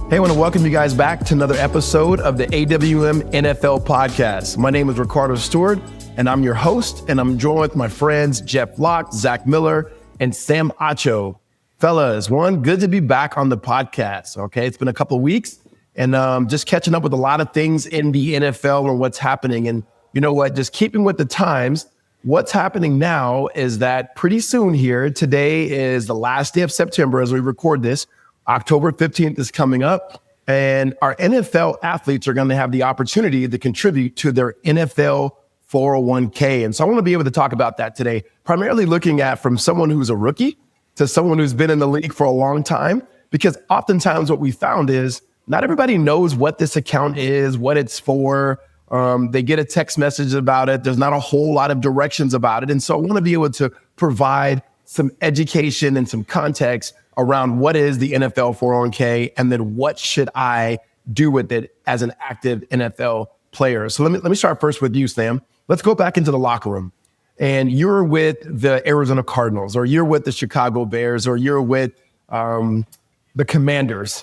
Hey, I want to welcome you guys back to another episode of the AWM NFL podcast. My name is Riccardo Stewart, and I'm your host, and I'm joined with my friends Jeff Locke, Zach Miller, and Sam Acho. Fellas, good to be back on the podcast, okay? It's been a couple of weeks, and just catching up with a lot of things in the NFL and what's happening. And you know what? Just keeping with the times, what's happening now is that pretty soon here, today is the last day of September as we record this. October 15th is coming up, and our NFL athletes are going to have the opportunity to contribute to their NFL 401k. And so I want to be able to talk about that today, primarily looking at from someone who's a rookie to someone who's been in the league for a long time, because oftentimes what we found is not everybody knows what this account is, what it's for. They get a text message about it. There's not a whole lot of directions about it. And so I want to be able to provide some education and some context around what is the NFL 401k, and then what should I do with it as an active NFL player. So let me start first with you, Sam. Let's go back into the locker room. And you're with the Arizona Cardinals, or you're with the Chicago Bears, or you're with the Commanders,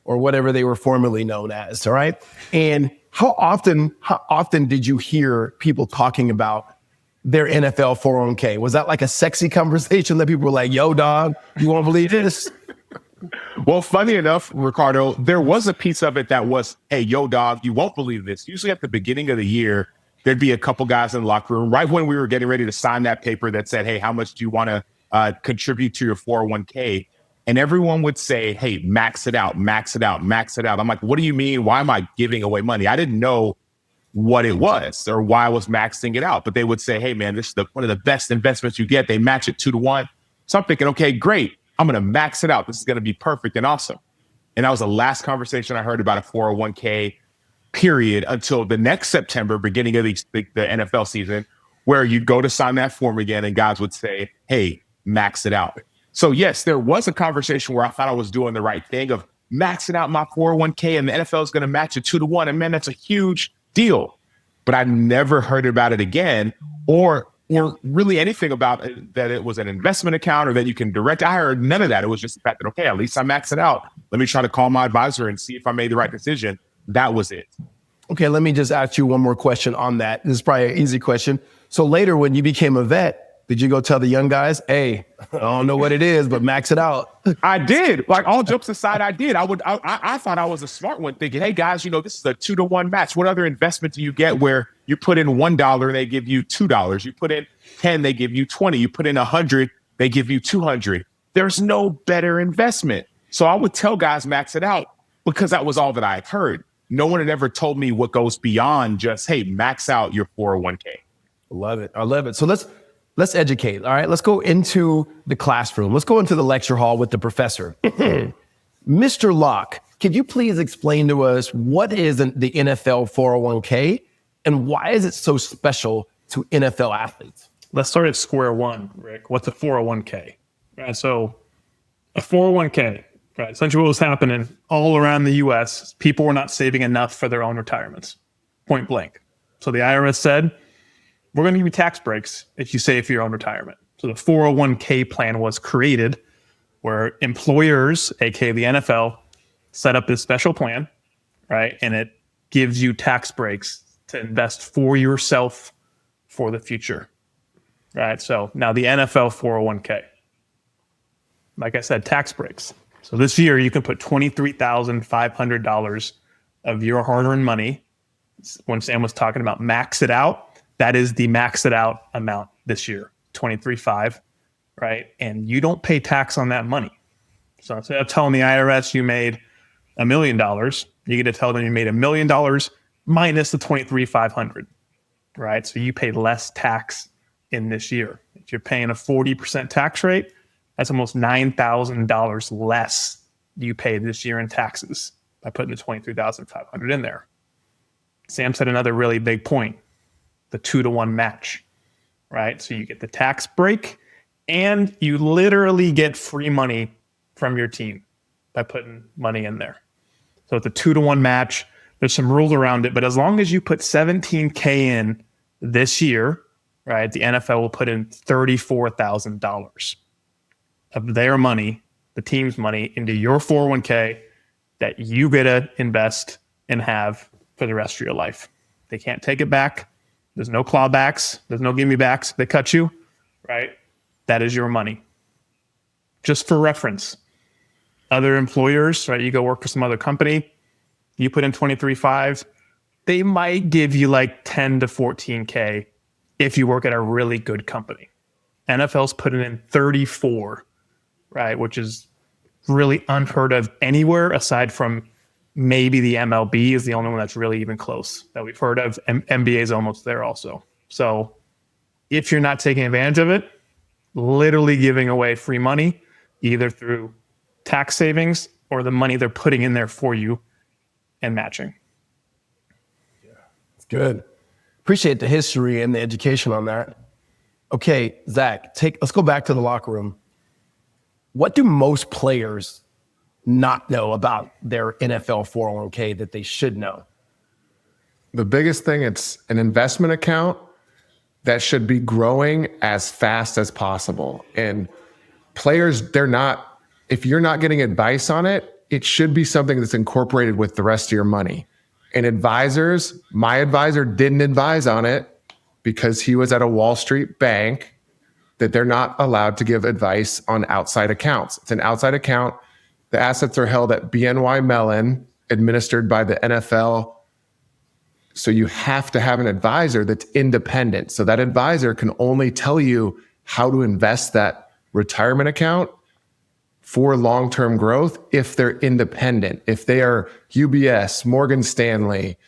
or whatever they were formerly known as, all right? And how often did you hear people talking about their NFL 401k? Was that like a sexy conversation that people were like, yo, dog, you won't believe this? Well, funny enough, Ricardo, there was a piece of it that was, hey, yo, dog, you won't believe this. Usually at the beginning of the year, there'd be a couple guys in the locker room right when we were getting ready to sign that paper that said, hey, how much do you want to contribute to your 401k? And everyone would say, hey, max it out, max it out, max it out. I'm like, what do you mean? Why am I giving away money? I didn't know what it was or why I was maxing it out. But they would say, hey, man, this is one of the best investments you get. They match it 2-to-1. So I'm thinking, okay, great. I'm going to max it out. This is going to be perfect and awesome. And that was the last conversation I heard about a 401k, period, until the next September, beginning of the NFL season, where you'd go to sign that form again and guys would say, hey, max it out. So yes, there was a conversation where I thought I was doing the right thing of maxing out my 401k and the NFL is going to match it 2-to-1. And man, that's a huge deal. But I never heard about it again or really anything about it, that it was an investment account or that you can direct. I heard none of that. It was just the fact that, okay, at least I maxed it out. Let me try to call my advisor and see if I made the right decision. That was it. Okay, let me just ask you one more question on that. This is probably an easy question. So later when you became a vet, did you go tell the young guys, hey, I don't know what it is, but max it out? I did. Like, all jokes aside, I did. I thought I was a smart one, thinking, hey, guys, this is a 2-to-1 match. What other investment do you get where you put in $1 and they give you $2? You put in 10, they give you 20. You put in 100, they give you 200. There's no better investment. So I would tell guys max it out because that was all that I had heard. No one had ever told me what goes beyond just, hey, max out your 401k. I love it. So let's educate. All right, let's go into the classroom. Let's go into the lecture hall with the professor. Mr. Locke, could you please explain to us what is the NFL 401k and why is it so special to NFL athletes? Let's start at square one, Rick. What's a 401k? Right, so a 401k, right? Essentially what was happening all around the U.S., people were not saving enough for their own retirements, point blank. So the IRS said, we're going to give you tax breaks if you save for your own retirement. So the 401k plan was created where employers, aka the NFL, set up this special plan, right? And it gives you tax breaks to invest for yourself for the future, right? So now the NFL 401k, like I said, tax breaks. So this year you can put $23,500 of your hard-earned money. When Sam was talking about max it out, that is the max it out amount this year, $23,500, right? And you don't pay tax on that money. So instead of telling the IRS you made $1 million, you get to tell them you made $1 million minus the $23,500, right? So you pay less tax in this year. If you're paying a 40% tax rate, that's almost $9,000 less you pay this year in taxes by putting the $23,500 in there. Sam said another really big point. The 2-to-1 match, right? So you get the tax break and you literally get free money from your team by putting money in there. So it's a 2-to-1 match. There's some rules around it, but as long as you put $17K in this year, right, the NFL will put in $34,000 of their money, the team's money, into your 401k that you get to invest and have for the rest of your life. They can't take it back. There's no clawbacks. There's no gimme backs. They cut you, right? That is your money. Just for reference, other employers, right? You go work for some other company, you put in 23.5, they might give you like 10 to 14K if you work at a really good company. NFL's putting in 34, right? Which is really unheard of anywhere aside from maybe the MLB is the only one that's really even close that we've heard of. NBA is almost there also. So if you're not taking advantage of it, literally giving away free money, either through tax savings or the money they're putting in there for you and matching. Yeah, it's good. Appreciate the history and the education on that. Okay, Zach, let's go back to the locker room. What do most players not know about their NFL 401k that they should know? The biggest thing, it's an investment account that should be growing as fast as possible. And players, if you're not getting advice on it, it should be something that's incorporated with the rest of your money. And advisors, my advisor didn't advise on it because he was at a Wall Street bank, that they're not allowed to give advice on outside accounts. It's an outside account. The assets are held at BNY Mellon, administered by the NFL. So you have to have an advisor that's independent. So that advisor can only tell you how to invest that retirement account for long-term growth if they're independent. If they are UBS, Morgan Stanley,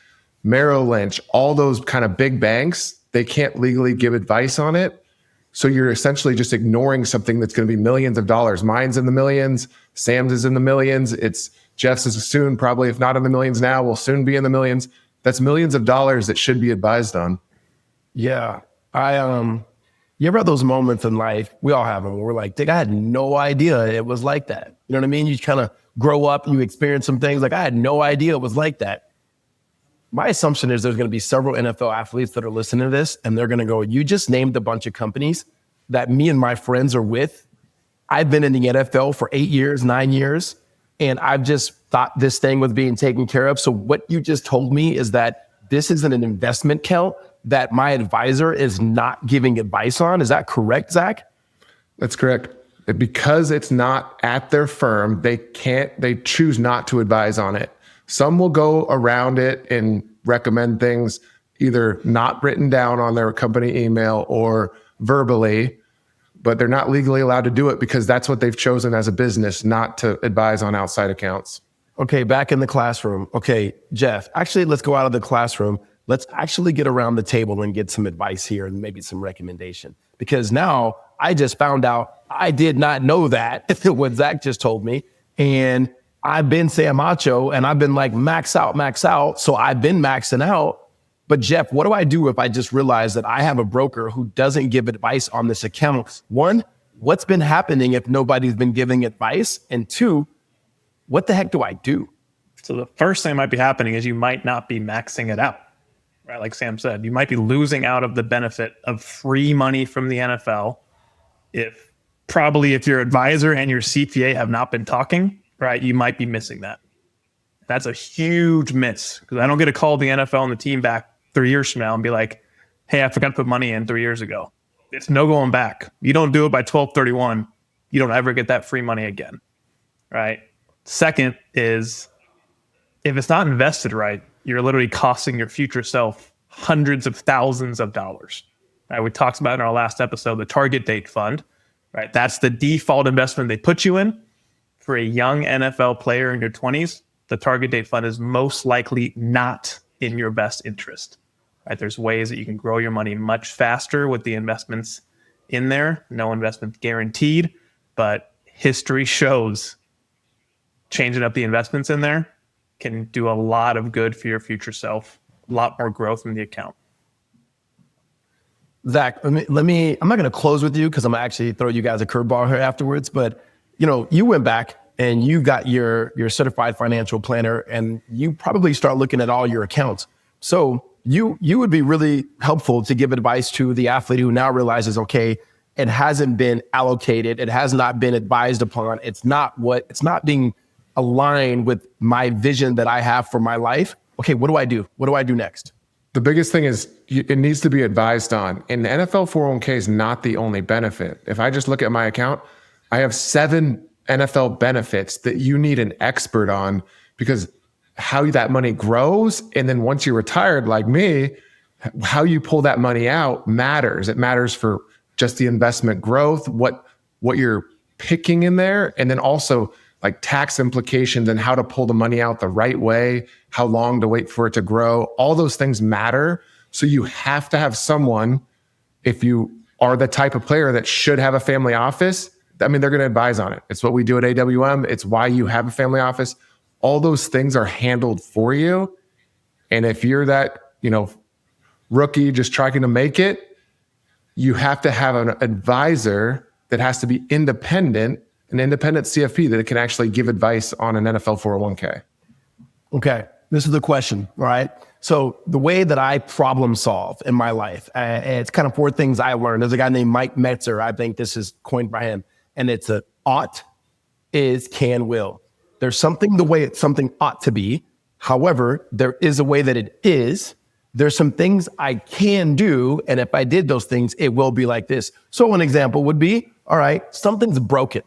Merrill Lynch, all those kind of big banks, they can't legally give advice on it. So you're essentially just ignoring something that's going to be millions of dollars. Mine's in the millions, Sam's is in the millions. It's Jeff's is soon, probably if not in the millions now, will soon be in the millions. That's millions of dollars that should be advised on. Yeah. You ever have those moments in life, we all have them, where we're like, I had no idea it was like that. You know what I mean? You kind of grow up and you experience some things like, I had no idea it was like that. My assumption is there's going to be several NFL athletes that are listening to this and they're going to go, you just named a bunch of companies that me and my friends are with. I've been in the NFL for 8 years, 9 years, and I've just thought this thing was being taken care of. So what you just told me is that this isn't an investment account that my advisor is not giving advice on. Is that correct, Zach? That's correct. Because it's not at their firm, they choose not to advise on it. Some will go around it and recommend things either not written down on their company email or verbally, but they're not legally allowed to do it because that's what they've chosen as a business, not to advise on outside accounts. Okay, back in the classroom. Okay, Jeff, actually, let's go out of the classroom. Let's actually get around the table and get some advice here and maybe some recommendation. Because now I just found out I did not know that, what Zach just told me. And I've been Sam Acho and I've been like, max out. So I've been maxing out. But Jeff, what do I do if I just realize that I have a broker who doesn't give advice on this account? One, what's been happening if nobody's been giving advice? And two, what the heck do I do? So the first thing that might be happening is you might not be maxing it out, right? Like Sam said, you might be losing out of the benefit of free money from the NFL. If your advisor and your CPA have not been talking, right, you might be missing that. That's a huge miss because I don't get to call the NFL and the team back 3 years from now and be like, hey, I forgot to put money in 3 years ago. It's no going back. You don't do it by 12/31, you don't ever get that free money again, right? Second is if it's not invested right, you're literally costing your future self hundreds of thousands of dollars. Right? We talked about in our last episode, the target date fund, right? That's the default investment they put you in. For a young NFL player in your 20s, the target date fund is most likely not in your best interest. Right? There's ways that you can grow your money much faster with the investments in there. No investment guaranteed, but history shows changing up the investments in there can do a lot of good for your future self, a lot more growth in the account. Zach, I'm not going to close with you because I'm going to actually throw you guys a curveball here afterwards. But, you went back and you got your certified financial planner and you probably start looking at all your accounts. So you would be really helpful to give advice to the athlete who now realizes, okay, it hasn't been allocated. It has not been advised upon. It's not being align with my vision that I have for my life. Okay, what do I do? What do I do next? The biggest thing is it needs to be advised on. And the NFL 401k is not the only benefit. If I just look at my account, I have 7 NFL benefits that you need an expert on, because how that money grows, and then once you're retired like me, how you pull that money out matters. It matters for just the investment growth, what you're picking in there, and then also like tax implications and how to pull the money out the right way, how long to wait for it to grow. All those things matter. So you have to have someone, if you are the type of player that should have a family office, I mean, they're going to advise on it. It's what we do at AWM. It's why you have a family office. All those things are handled for you. And if you're that, rookie just trying to make it, you have to have an advisor that has to be independent, an independent CFP that can actually give advice on an NFL 401k. Okay, this is the question, all right? So the way that I problem solve in my life, it's kind of 4 things I learned. There's a guy named Mike Metzer. I think this is coined by him. And it's a ought, is, can, will. There's something the way something ought to be. However, there is a way that it is. There's some things I can do. And if I did those things, it will be like this. So an example would be, all right, something's broken.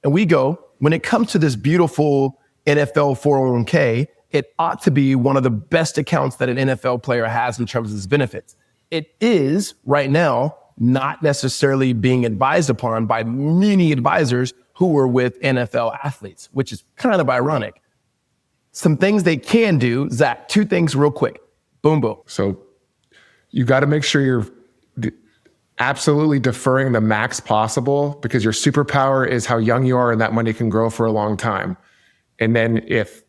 And we go, when it comes to this beautiful NFL 401k, it ought to be one of the best accounts that an NFL player has in terms of its benefits. It is right now not necessarily being advised upon by many advisors who are with NFL athletes, which is kind of ironic. Some things they can do, Zach, 2 things real quick. Boom, boom. So you got to make sure you're absolutely deferring the max possible, because your superpower is how young you are and that money can grow for a long time. And then if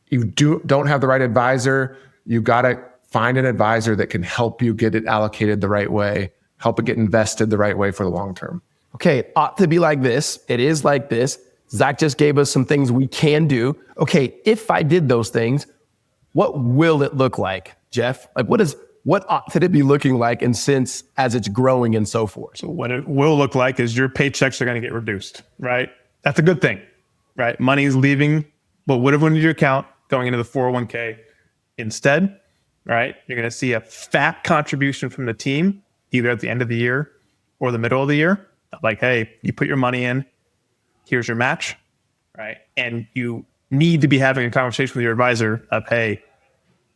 you don't have the right advisor, you got to find an advisor that can help you get it allocated the right way, help it get invested the right way for the long term. Okay, it ought to be like this. It is like this. Zach just gave us some things we can do. Okay, if I did those things, what will it look like, Jeff? Like what ought to it be looking like, and since as it's growing and so forth? So what it will look like is your paychecks are going to get reduced, right? That's a good thing, right? Money is leaving what would have went into your account, going into the 401k. Instead, right, you're going to see a fat contribution from the team, either at the end of the year or the middle of the year. Like, hey, you put your money in, here's your match, right? And you need to be having a conversation with your advisor of, hey,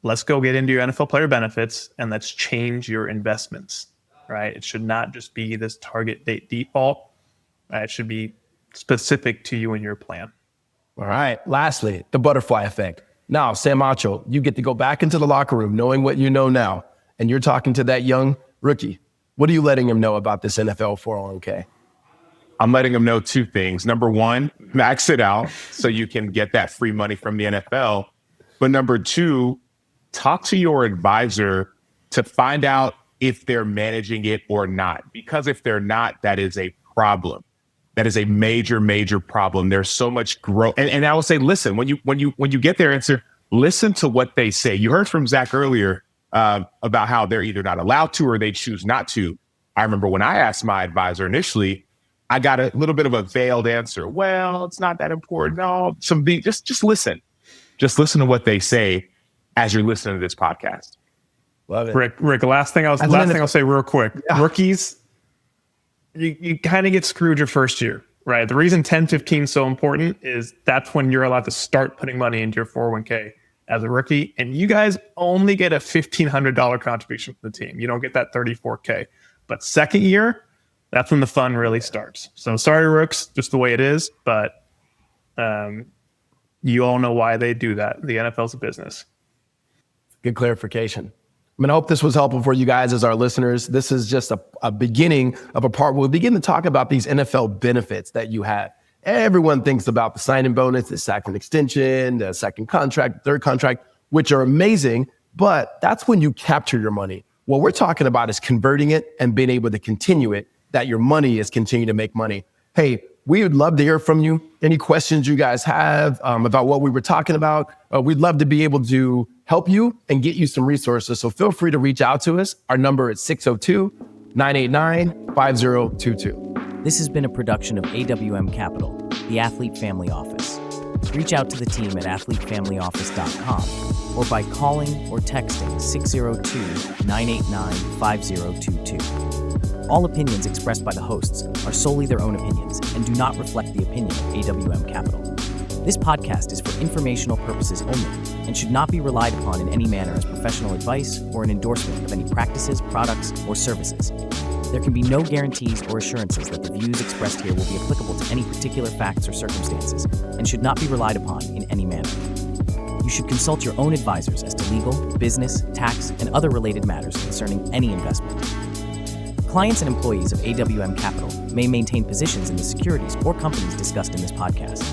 let's go get into your NFL player benefits and let's change your investments, right? It should not just be this target date default, right? It should be specific to you and your plan. All right. Lastly, the butterfly effect. Now, Sam Acho, you get to go back into the locker room knowing what you know now, and you're talking to that young rookie. What are you letting him know about this NFL 401k? I'm letting him know 2 things. Number 1, max it out so you can get that free money from the NFL. But number 2, talk to your advisor to find out if they're managing it or not. Because if they're not, that is a problem. That is a major, major problem. There's so much growth. And I will say, listen, when you get their answer, listen to what they say. You heard from Zach earlier about how they're either not allowed to or they choose not to. I remember when I asked my advisor initially, I got a little bit of a veiled answer. Well, it's not that important. No, just listen. Just listen to what they say as you're listening to this podcast. Love it. Rick, last thing I'll say real quick. Yeah. Rookies, you kind of get screwed your first year, right? The reason 10-15 is so important is that's when you're allowed to start putting money into your 401k as a rookie. And you guys only get a $1,500 contribution from the team. You don't get that $34K. But second year, that's when the fun really starts. So sorry, Rooks, just the way it is. But you all know why they do that. The NFL's a business. Good clarification. I mean, I hope this was helpful for you guys as our listeners. This is just a beginning of a part where we'll begin to talk about these NFL benefits that you have. Everyone thinks about the signing bonus, the second extension, the second contract, third contract, which are amazing, but that's when you capture your money. What we're talking about is converting it and being able to continue it, that your money is continuing to make money. Hey, we would love to hear from you. Any questions you guys have about what we were talking about, we'd love to be able to help you and get you some resources. So feel free to reach out to us. Our number is 602-989-5022. This has been a production of AWM Capital, the Athlete Family Office. Reach out to the team at athletefamilyoffice.com or by calling or texting 602-989-5022. All opinions expressed by the hosts are solely their own opinions and do not reflect the opinion of AWM Capital. This podcast is for informational purposes only and should not be relied upon in any manner as professional advice or an endorsement of any practices, products, or services. There can be no guarantees or assurances that the views expressed here will be applicable to any particular facts or circumstances and should not be relied upon in any manner. You should consult your own advisors as to legal, business, tax, and other related matters concerning any investment. Clients and employees of AWM Capital may maintain positions in the securities or companies discussed in this podcast.